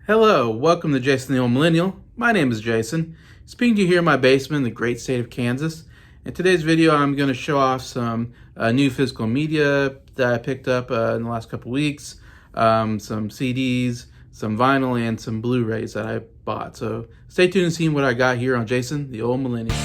Hello, welcome to Jason the Old Millennial. My name is Jason, speaking to you here in my basement in the great state of Kansas. In today's video, I'm going to show off some new physical media that I picked up in the last couple weeks, some CDs, some vinyl, and some Blu Rays that I bought. So stay tuned and see what I got here on Jason the Old Millennial.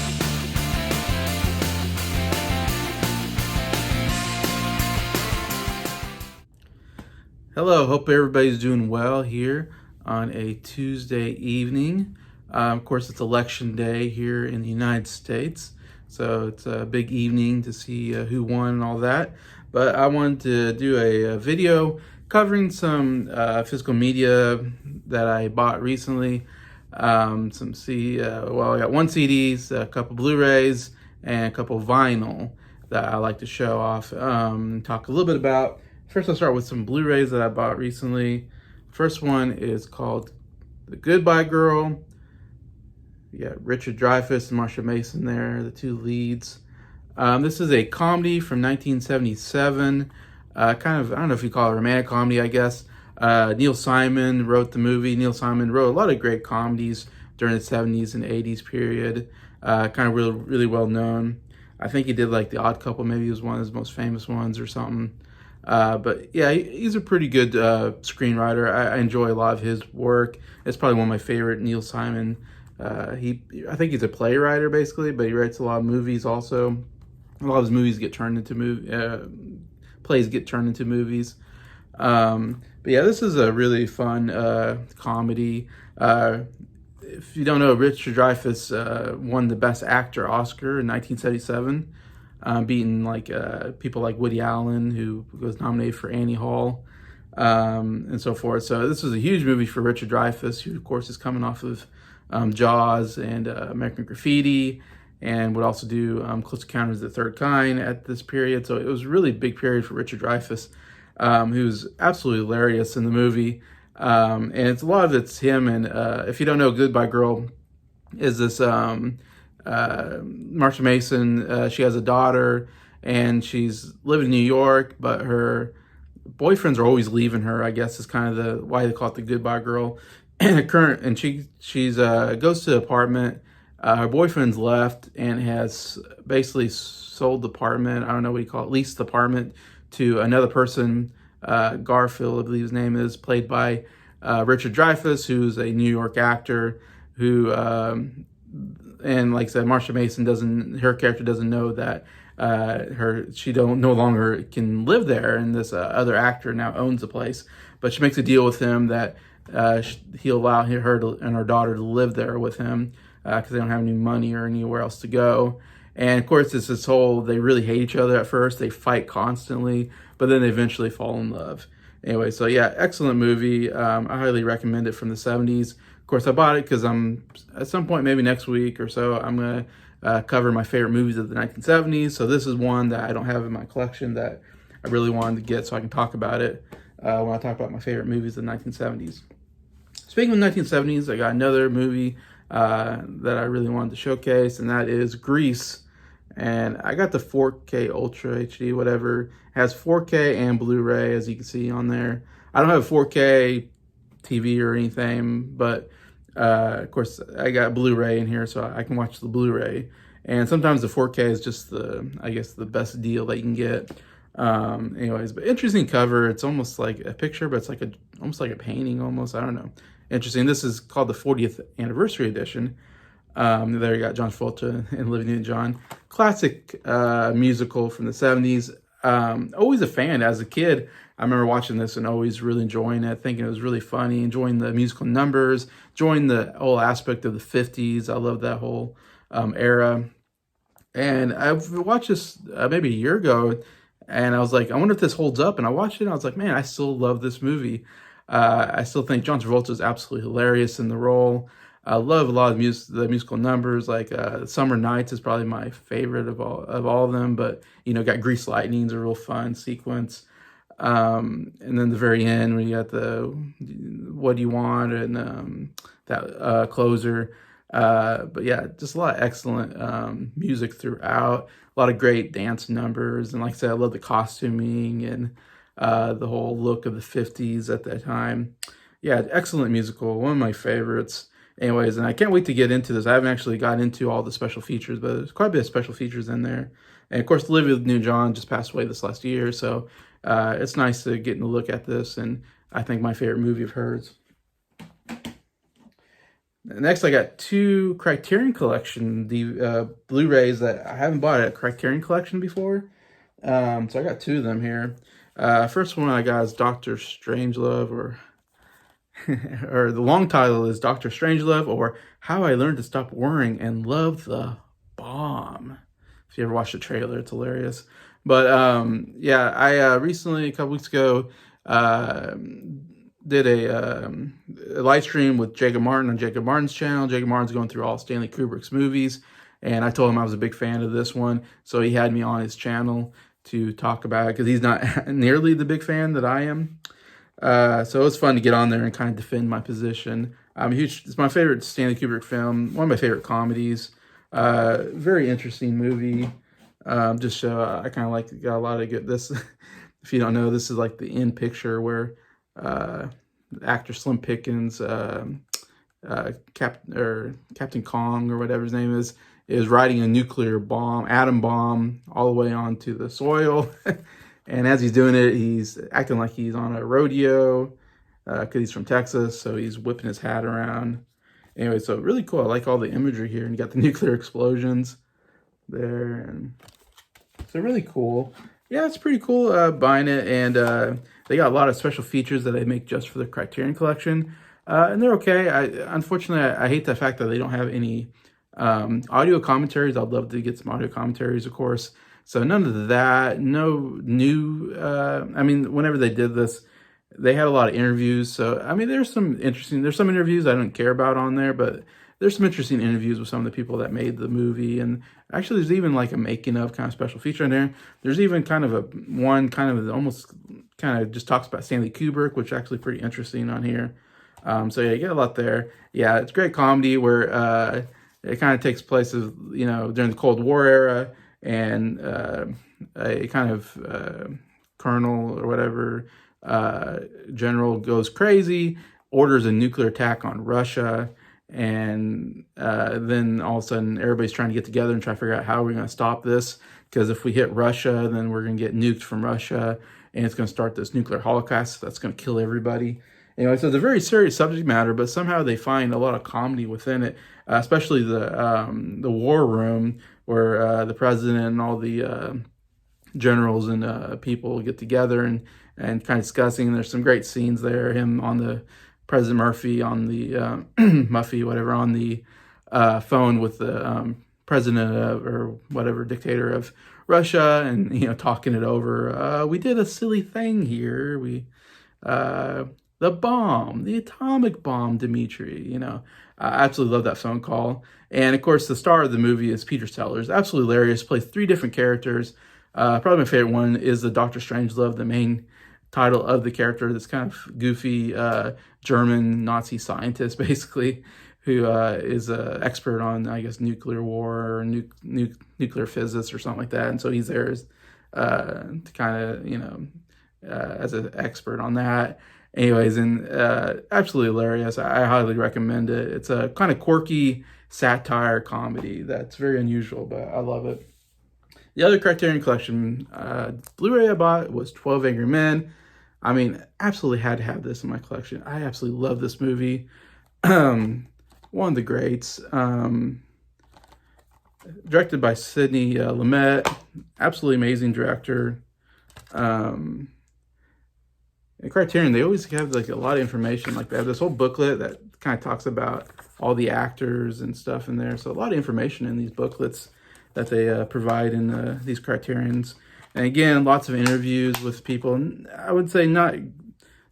Hello, hope everybody's doing well here on a Tuesday evening. Of course, it's election day here in the United States, so it's a big evening to see who won and all that. But I wanted to do a video covering some physical media that I bought recently. I got one CDs, a couple Blu Rays, and a couple vinyl that I like to show off, talk a little bit about. First, I'll start with some Blu Rays that I bought recently. First one is called The Goodbye Girl. You got Richard Dreyfuss and Marsha Mason there, the two leads. This is a comedy from 1977. I don't know if you call it a romantic comedy, I guess. Neil Simon wrote the movie. Neil Simon wrote a lot of great comedies during the 70s and 80s period. Really well known. I think he did like The Odd Couple, maybe he was one of his most famous ones or something. But yeah, he's a pretty good screenwriter. I enjoy a lot of his work. It's probably one of my favorite Neil Simon. I think he's a playwright basically, but he writes a lot of movies also. A lot of his movies get turned into plays get turned into movies. But yeah, this is a really fun comedy. If you don't know, Richard Dreyfuss won the Best Actor Oscar in 1977. Beating people like Woody Allen, who was nominated for Annie Hall, and so forth. So this was a huge movie for Richard Dreyfuss, who of course is coming off of Jaws and American Graffiti, and would also do Close Encounters of the Third Kind at this period. So it was a really big period for Richard Dreyfuss, who's absolutely hilarious in the movie. And it's a lot of it's him. And if you don't know, Goodbye Girl is this Marsha Mason, she has a daughter and she's living in New York, but her boyfriends are always leaving her, I guess is kind of why they call it the Goodbye Girl. And she goes to the apartment. Her boyfriend's left and has basically sold the apartment. I don't know what you call it, leased the apartment to another person. Garfield, I believe his name is, played by Richard Dreyfuss, who's a New York actor who, and like I said, Marsha Mason her character doesn't know that she no longer can live there, and this other actor now owns the place. But she makes a deal with him that he'll allow her and her daughter to live there with him because they don't have any money or anywhere else to go. And of course, it's this whole, they really hate each other at first. They fight constantly, but then they eventually fall in love. Anyway, so yeah, excellent movie. I highly recommend it, from the 70s. Of course, I bought it because at some point, maybe next week or so, I'm going to cover my favorite movies of the 1970s. So this is one that I don't have in my collection that I really wanted to get so I can talk about it when I talk about my favorite movies of the 1970s. Speaking of 1970s, I got another movie that I really wanted to showcase, and that is Grease. And I got the 4K Ultra HD, whatever. It has 4K and Blu Ray, as you can see on there. I don't have a 4K TV or anything, but of course I got Blu Ray in here, so I can watch the Blu Ray. And sometimes the 4K is just the best deal that you can get. Anyways, but interesting cover. It's almost like a picture, but it's almost like a painting almost. I don't know. Interesting. This is called the 40th anniversary edition. There you got John Travolta and Olivia Newton-John. Classic musical from the 70s. Always a fan as a kid. I remember watching this and always really enjoying it, thinking it was really funny, enjoying the musical numbers, enjoying the whole aspect of the 50s. I love that whole era. And I watched this maybe a year ago, and I was like, I wonder if this holds up. And I watched it, and I was like, man, I still love this movie. I still think John Travolta is absolutely hilarious in the role. I love a lot of the musical numbers. Like Summer Nights is probably my favorite of all of them. But got Grease Lightning's a real fun sequence. And then the very end when you got the What Do You Want and that closer. But yeah, just a lot of excellent music throughout. A lot of great dance numbers, and like I said, I love the costuming and the whole look of the 50s at that time. yeah, excellent musical, one of my favorites. Anyways, and I can't wait to get into this. I haven't actually got into all the special features, but there's quite a bit of special features in there. And of course, Olivia Newton-John just passed away this last year, so it's nice to get a look at this, and I think my favorite movie of hers. Next, I got two Criterion Collection Blu Rays that I haven't bought at Criterion Collection before. So I got two of them here. First one I got is Doctor Strangelove, or the long title is Doctor Strangelove, or How I Learned to Stop Worrying and Love the Bomb. If you ever watched the trailer, it's hilarious. But yeah, I recently, a couple weeks ago, did a live stream with Jacob Martin on Jacob Martin's channel. Jacob Martin's going through all Stanley Kubrick's movies, and I told him I was a big fan of this one, so he had me on his channel to talk about it, because he's not nearly the big fan that I am. So it was fun to get on there and kind of defend my position. I'm a huge, it's my favorite Stanley Kubrick film, one of my favorite comedies. Very interesting movie. Just show, I kind of like, got a lot of good, this, if you don't know, this is like the end picture where actor Slim Pickens, Captain Kong or whatever his name is riding a nuclear bomb, atom bomb, all the way onto the soil. And as he's doing it, he's acting like he's on a rodeo, because he's from Texas, so he's whipping his hat around. Anyway, so really cool. I like all the imagery here, and you got the nuclear explosions there, and so really cool. Yeah, it's pretty cool buying it, and they got a lot of special features that they make just for the Criterion Collection, and they're okay. Unfortunately, I hate the fact that they don't have any audio commentaries. I'd love to get some audio commentaries, of course. So none of that, no new, I mean, whenever they did this, they had a lot of interviews. So, I mean, there's some interviews I don't care about on there, but there's some interesting interviews with some of the people that made the movie. And actually, there's even like a making of kind of special feature in there. There's even kind of almost kind of just talks about Stanley Kubrick, which is actually pretty interesting on here. So yeah, you get a lot there. Yeah, it's great comedy where it kind of takes place during the Cold War era, and a kind of colonel or whatever general goes crazy, orders a nuclear attack on Russia, and then all of a sudden everybody's trying to get together and try to figure out how we're going to stop this, because if we hit Russia, then we're going to get nuked from Russia, and it's going to start this nuclear holocaust that's going to kill everybody. Anyway, so it's a very serious subject matter, but somehow they find a lot of comedy within it, especially the war room, where the president and all the generals and people get together and kind of discussing. There's some great scenes there. Him on the President Murphy on the on the phone with the president or whatever dictator of Russia, and talking it over. We did a silly thing here. The bomb, the atomic bomb, Dmitri. I absolutely love that phone call. And of course, the star of the movie is Peter Sellers. Absolutely hilarious. Plays three different characters. Probably my favorite one is the Dr. Strangelove, the main title of the character. This kind of goofy German Nazi scientist, basically, who is an expert on, I guess, nuclear war or nuclear physics or something like that. And so he's there to kind of, as an expert on that. Anyways, and absolutely hilarious. I highly recommend it. It's a kind of quirky satire comedy that's very unusual, but I love it. The other Criterion Collection Blu-ray I bought was 12 Angry Men. I mean, absolutely had to have this in my collection. I absolutely love this movie. One of the greats. Directed by Sidney Lumet. Absolutely amazing director. And Criterion, they always have like a lot of information. Like they have this whole booklet that kind of talks about all the actors and stuff in there. So a lot of information in these booklets that they provide in these Criterions. And again, lots of interviews with people. I would say not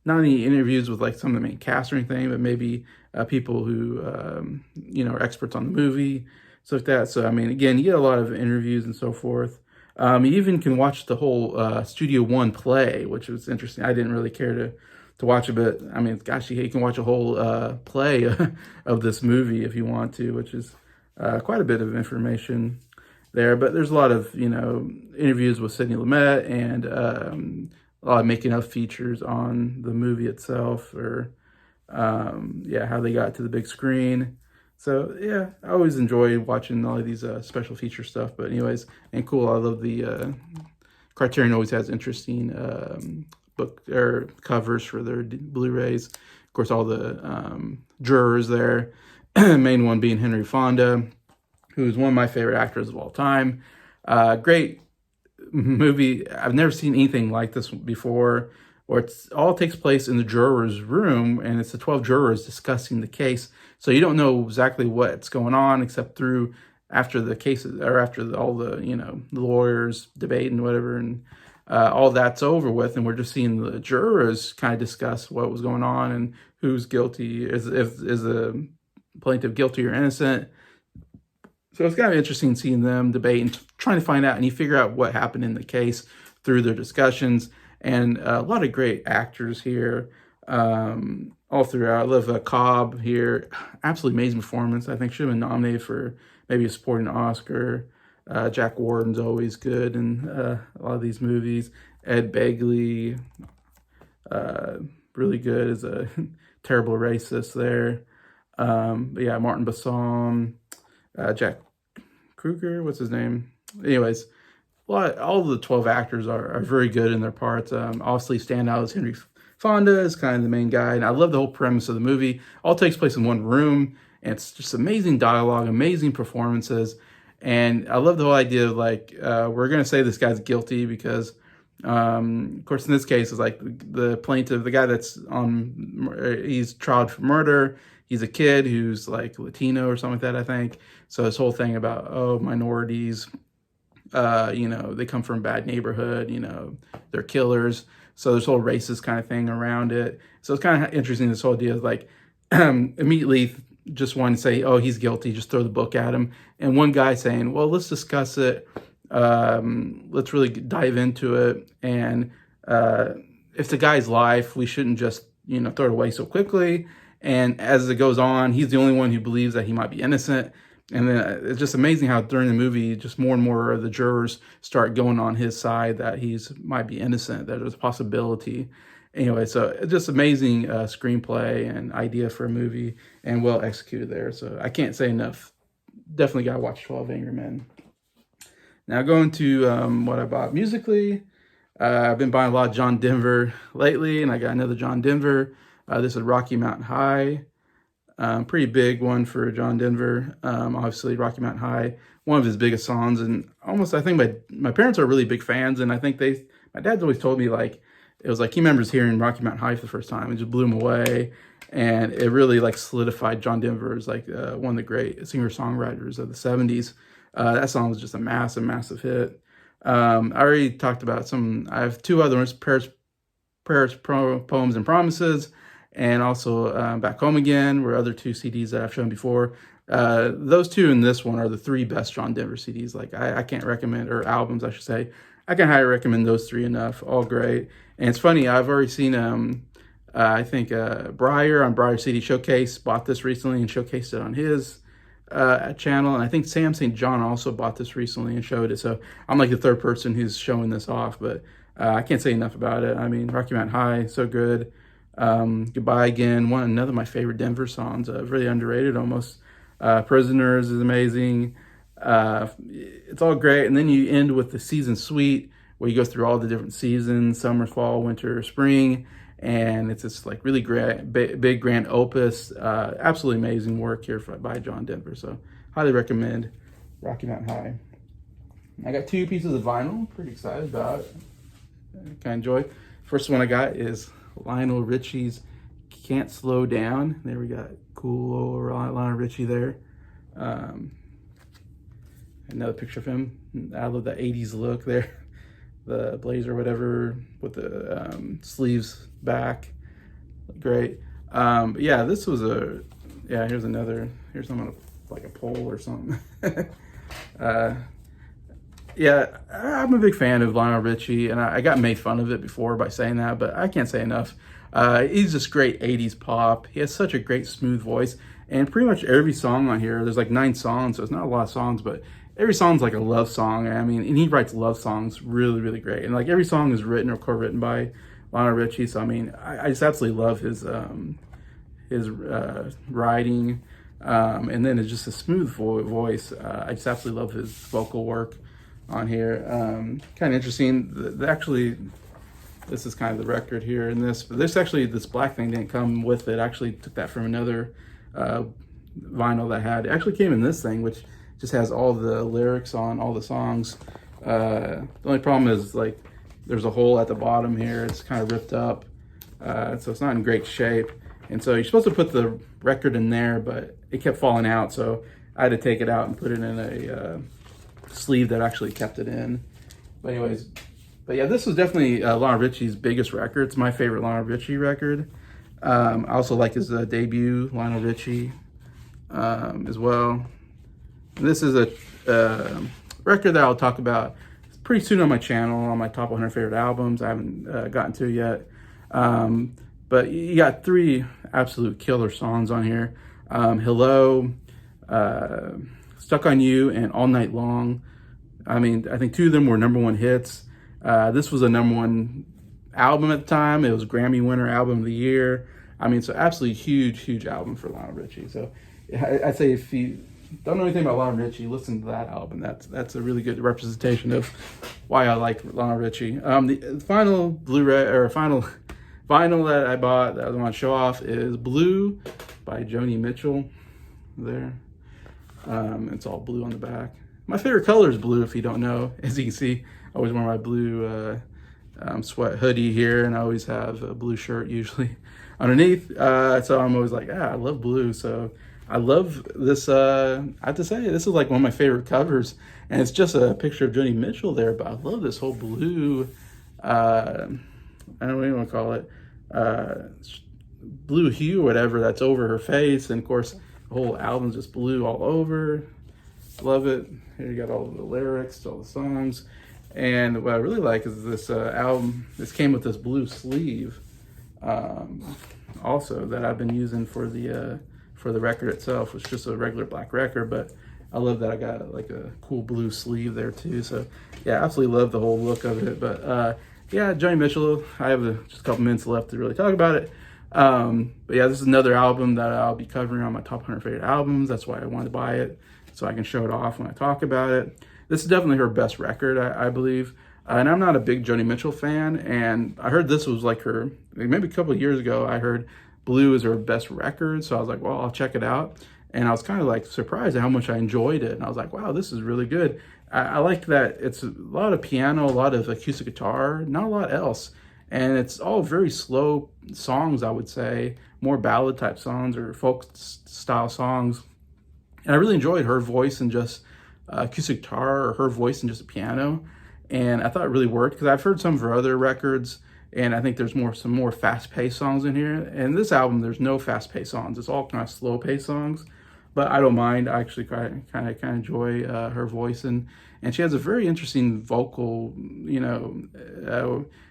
any interviews with like some of the main cast or anything, but maybe people who are experts on the movie, stuff like that. So I mean, again, you get a lot of interviews and so forth. You even can watch the whole Studio One play, which was interesting. I didn't really care to watch it, but I mean, gosh, you can watch a whole play of this movie if you want to, which is quite a bit of information there. But there's a lot of interviews with Sidney Lumet and a lot of making of features on the movie itself, or yeah, how they got to the big screen. So yeah, I always enjoy watching all of these special feature stuff. But anyways, and cool. I love the Criterion always has interesting book or covers for their Blu Rays. Of course, all the jurors there. Main one being Henry Fonda, who's one of my favorite actors of all time. Great movie. I've never seen anything like this before, or it's all takes place in the jurors' room, and it's the 12 jurors discussing the case. So you don't know exactly what's going on except through after the cases or after all the the lawyers debate and whatever, and all that's over with, and we're just seeing the jurors kind of discuss what was going on and who's guilty, is the plaintiff guilty or innocent. So it's kind of interesting seeing them debate and trying to find out, and you figure out what happened in the case through their discussions. And a lot of great actors here all throughout. I love Cobb here. Absolutely amazing performance. I think should have been nominated for maybe a supporting Oscar. Jack Warden's always good in a lot of these movies. Ed Begley, really good as a terrible racist there. But yeah, Martin Basson, Jack Kruger, what's his name? Anyways, all the 12 actors are very good in their parts. Obviously, standout is Henry Fonda is kind of the main guy, and I love the whole premise of the movie. All takes place in one room, and it's just amazing dialogue, amazing performances, and I love the whole idea of like we're gonna say this guy's guilty because, of course, in this case, it's like the plaintiff, the guy that's he's tried for murder. He's a kid who's like Latino or something like that, I think. So this whole thing about minorities. They come from a bad neighborhood, they're killers. So this whole racist kind of thing around it. So it's kind of interesting, this whole idea of like immediately just wanting to say, oh, he's guilty, just throw the book at him. And one guy saying, well, let's discuss it. Let's really dive into it. And if the guy's life, we shouldn't just, throw it away so quickly. And as it goes on, he's the only one who believes that he might be innocent. And then it's just amazing how during the movie, just more and more of the jurors start going on his side that might be innocent, that there's a possibility. Anyway, so it's just amazing screenplay and idea for a movie, and well executed there. So I can't say enough. Definitely got to watch 12 Angry Men. Now going to what I bought musically. I've been buying a lot of John Denver lately, and I got another John Denver. This is Rocky Mountain High. Pretty big one for John Denver. Obviously, Rocky Mountain High, one of his biggest songs, and almost I think my parents are really big fans, and I think my dad's always told me like it was like he remembers hearing Rocky Mountain High for the first time. It just blew him away, and it really like solidified John Denver as like one of the great singer-songwriters of the 70s. That song was just a massive hit. I already talked about I have two other ones, Prayers, Poems, and Promises. And also Back Home Again were other two CDs that I've shown before. Those two and this one are the three best John Denver CDs. Like I can't recommend, or albums I should say. I can highly recommend those three enough. All great. And it's funny, I've already seen I think Breyer on Breyer CD Showcase bought this recently and showcased it on his channel. And I think Sam St. John also bought this recently and showed it. So I'm like the third person who's showing this off, but I can't say enough about it. I mean, Rocky Mountain High, so good. Goodbye Again, another of my favorite Denver songs, really underrated almost. Prisoners is amazing. It's all great, and then you end with the season suite where you go through all the different seasons: summer, fall, winter, spring, and it's just like really great, big grand opus. Absolutely amazing work here by John Denver. So highly recommend Rocky Mountain High. I got two pieces of vinyl, pretty excited about it. Kind of enjoy. First one I got is Lionel Richie's Can't Slow Down. There we got cool old Lionel Richie there. Another picture of him. I love the 80s look there. The blazer, whatever, with the sleeves back. Great. Yeah, this was here's something on like a pole or something. Yeah, I'm a big fan of Lionel Richie, and I got made fun of it before by saying that, but I can't say enough. He's just great 80s pop. He has such a great smooth voice, and pretty much every song on here, there's like 9 songs, so it's not a lot of songs, but every song's like a love song. I mean, and he writes love songs really, really great. And like every song is written or co-written by Lionel Richie, so I mean, I just absolutely love his his writing, and then it's just a smooth voice. I just absolutely love his vocal work on here. Kind of interesting. Actually, this is kind of the record here in this. But this black thing didn't come with it. I actually took that from another vinyl that I had. It actually came in this thing, which just has all the lyrics on all the songs. The only problem is, like, there's a hole at the bottom here. It's kind of ripped up, so it's not in great shape. And so you're supposed to put the record in there, but it kept falling out. So I had to take it out and put it in a sleeve that actually kept it in. But anyways, but yeah, this was definitely Lionel Richie's biggest record. It's my favorite Lionel Richie record. I also like his debut, Lionel Richie, as well. And this is a record that I'll talk about pretty soon on my channel, on my top 100 favorite albums. I haven't gotten to it yet. But you got 3 absolute killer songs on here. Hello, Stuck on You, and All Night Long. I mean, I think 2 of them were #1 hits. This was a #1 album at the time. It was Grammy winner album of the year. I mean, it's an absolutely huge album for Lionel Richie. So I'd say if you don't know anything about Lionel Richie, listen to that album. That's a really good representation of why I like Lionel Richie. The final Blu Ray, or final vinyl that I bought that I want to show off is Blue by Joni Mitchell. There. It's all blue on the back. My favorite color is blue, if you don't know. As you can see, I always wear my blue sweat hoodie here, and I always have a blue shirt usually underneath. So I'm always like, I love blue. So I love this. I have to say, this is like one of my favorite covers, and it's just a picture of Joni Mitchell there, but I love this whole blue, I don't know what you want to call it, blue hue or whatever that's over her face. And of course, the whole album's just blue all over. Love it. Here you got all the lyrics, all the songs. And what I really like is this album. This came with this blue sleeve, also, that I've been using for the record itself. It's just a regular black record, but I love that I got like a cool blue sleeve there too. So yeah, absolutely love the whole look of it. But yeah, Joni Mitchell. I have just a couple minutes left to really talk about it. But yeah, this is another album that I'll be covering on my top 100 favorite albums. That's why I wanted to buy it, so I can show it off when I talk about it. This is definitely her best record, I believe. And I'm not a big Joni Mitchell fan, and I heard this was like her, maybe a couple of years ago, I heard Blue is her best record. So I was like, well, I'll check it out. And I was kind of like surprised at how much I enjoyed it. And I was like, wow, this is really good. I like that it's a lot of piano, a lot of acoustic guitar, not a lot else. And it's all very slow songs, I would say, more ballad type songs or folk style songs. And I really enjoyed her voice and just acoustic guitar, or her voice and just a piano. And I thought it really worked, because I've heard some of her other records, and I think there's some more fast-paced songs in here. And this album, there's no fast-paced songs. It's all kind of slow-paced songs. But I don't mind. I actually kind of enjoy her voice, and she has a very interesting vocal.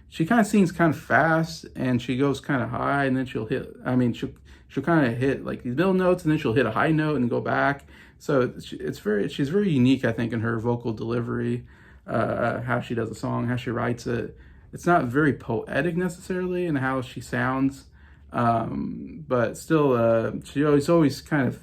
She kind of sings kind of fast, and she goes kind of high, and then she'll hit. I mean, she'll kind of hit like these middle notes, and then she'll hit a high note and go back. So she's very unique, I think, in her vocal delivery, how she does a song, how she writes it. It's not very poetic necessarily in how she sounds, but still, she always kind of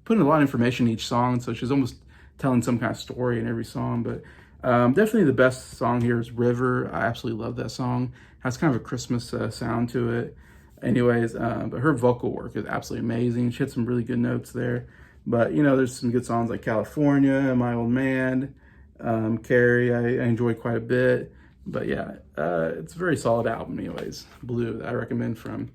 putting a lot of information in each song, so she's almost telling some kind of story in every song. But definitely the best song here is River. I absolutely love that song. It has kind of a Christmas sound to it. Anyways, but her vocal work is absolutely amazing. She had some really good notes there. But, there's some good songs like California, My Old Man, Carrie, I enjoy quite a bit. But yeah, it's a very solid album anyways. Blue, I recommend, from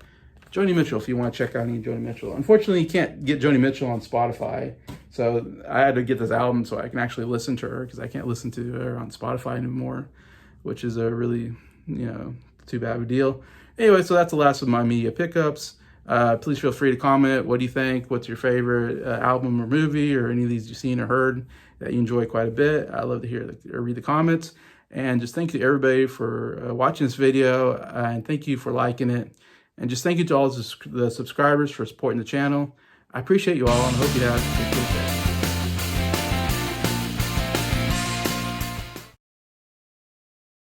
Joni Mitchell, if you want to check out any Joni Mitchell. Unfortunately, you can't get Joni Mitchell on Spotify, so I had to get this album so I can actually listen to her, because I can't listen to her on Spotify anymore, which is a really, too bad of a deal. Anyway, so that's the last of my media pickups. Please feel free to comment. What do you think? What's your favorite album or movie, or any of these you've seen or heard that you enjoy quite a bit? I love to hear or read the comments. And just thank you to everybody for watching this video, and thank you for liking it. And just thank you to all the subscribers for supporting the channel. I appreciate you all, and I hope you have a good